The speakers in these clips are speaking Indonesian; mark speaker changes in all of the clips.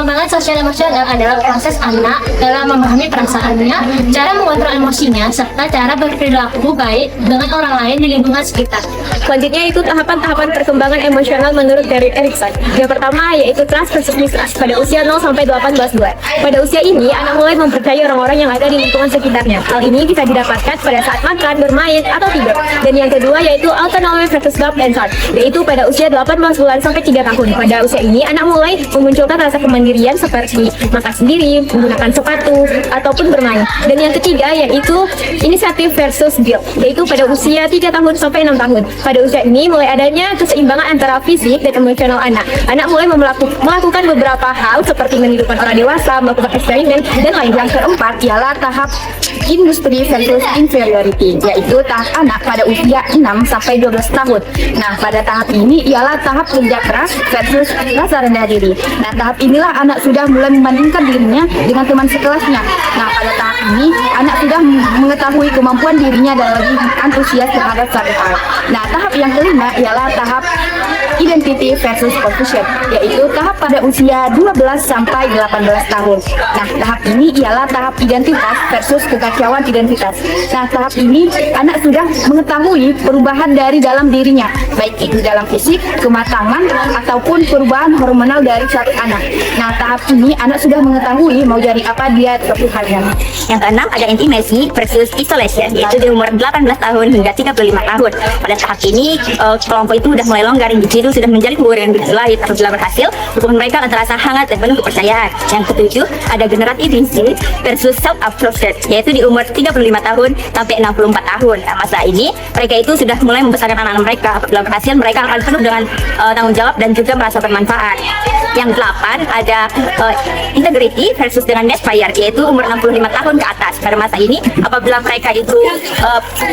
Speaker 1: Perkembangan sosial emosional adalah proses anak dalam memahami perasaannya, cara mengontrol emosinya, serta cara berperilaku baik dengan orang lain di lingkungan sekitar.
Speaker 2: Selanjutnya itu tahapan-tahapan perkembangan emosional menurut Gary Erikson. Yang pertama yaitu trust versus mistrust pada usia 0 sampai 18 bulan. Pada usia ini, anak mulai mempercayai orang-orang yang ada di lingkungan sekitarnya. Hal ini bisa didapatkan pada saat makan, bermain, atau tidur. Dan yang kedua yaitu autonomy versus love and trust, yaitu pada usia 18 bulan sampai 3 tahun. Pada usia ini, anak mulai memunculkan rasa kemandirian seperti makan sendiri, menggunakan sepatu, ataupun bermain. Dan yang ketiga yaitu inisiatif versus guilt, yaitu pada usia 3 tahun sampai 6 tahun. Pada usia ini mulai adanya keseimbangan antara fisik dan emosional anak. Anak mulai melakukan beberapa hal seperti menirukan orang dewasa, melakukan eksperimen, dan lain. Yang keempat ialah tahap industri versus inferiority, yaitu tahap anak pada usia 6 sampai 12 tahun. Nah, pada tahap ini ialah tahap kerja keras versus rasa rendah diri. Nah, tahap inilah anak sudah mulai membandingkan dirinya dengan teman sekelasnya. Nah, pada tahap ini anak sudah mengetahui kemampuan dirinya dan lebih antusias terhadap satu hal. Nah, tahap yang kelima ialah tahap identity versus confusion, yaitu tahap pada usia 12 sampai 18 tahun. Nah, tahap ini ialah tahap identitas versus kekacauan identitas. Nah, tahap ini anak sudah mengetahui perubahan dari dalam dirinya, baik itu dalam fisik, kematangan, ataupun perubahan hormonal dari satu anak. Nah, tahap ini anak sudah mengetahui mau jadi apa dia suatu harian.
Speaker 3: Yang keenam ada intimacy versus isolation, yaitu di umur 18 tahun hingga 35 tahun. Pada tahap ini, kelompok itu sudah mulai longgar, individu sudah menjalin hubungan yang berkelahi. Apabila berhasil, hubungan mereka akan terasa hangat dan penuh kepercayaan. Yang ketujuh ada generative instinct versus self-absorption, yaitu di umur 35 tahun sampai 64 tahun. Nah, masa ini mereka itu sudah mulai membesarkan anak-anak mereka. Apabila berhasil, mereka akan penuh dengan tanggung jawab dan juga merasa bermanfaat. Yang delapan ada integrity versus dengan desire, yaitu umur 65 tahun ke atas. Pada masa ini, apabila mereka itu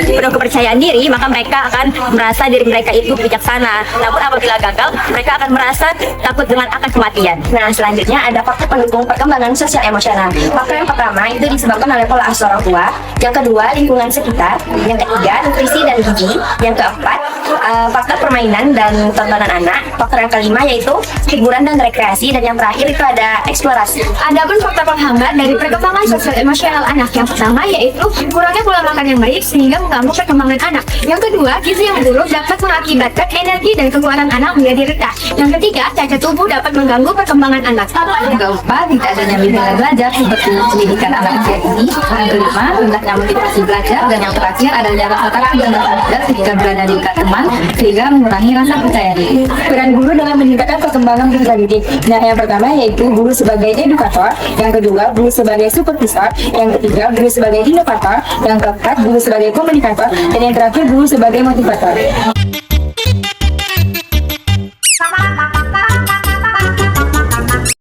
Speaker 3: penuh kepercayaan diri, maka mereka akan merasa diri mereka itu bijaksana. Namun apabila gagal, mereka akan merasa takut dengan akan kematian.
Speaker 4: Nah, selanjutnya ada faktor pendukung perkembangan sosial emosional. Faktor yang pertama itu disebabkan oleh pola asuh orang tua, yang kedua lingkungan sekitar, yang ketiga nutrisi dan gizi, yang keempat faktor permainan dan tontonan anak, faktor yang kelima yaitu hiburan dan rekreasi, dan yang terakhir itu ada eksplorasi.
Speaker 1: Adapun faktor penghambat dari perkembangan sosial emosional anak, yang pertama yaitu kurangnya pola makan yang baik sehingga mengganggu perkembangan anak. Yang kedua, gizi yang buruk dapat mengakibatkan energi dan keluaran anak menjadi rendah. Yang ketiga, cacat tubuh dapat mengganggu perkembangan anak.
Speaker 4: Yang keempat, tidak adanya bimbingan belajar seperti pendidikan anak usia dini. Yang kelima, rendahnya motivasi belajar, dan yang terakhir adanya rasa takut dan rasa belajar ketika berada di dekat teman sehingga mengurangi rasa percaya diri.
Speaker 5: Peran guru dalam meningkatkan perkembangan bangsa didik. Nah, yang pertama yaitu guru sebagai edukator, yang kedua guru sebagai supervisor, yang ketiga guru sebagai inovator, yang keempat guru sebagai komunikator, dan yang terakhir guru sebagai motivator.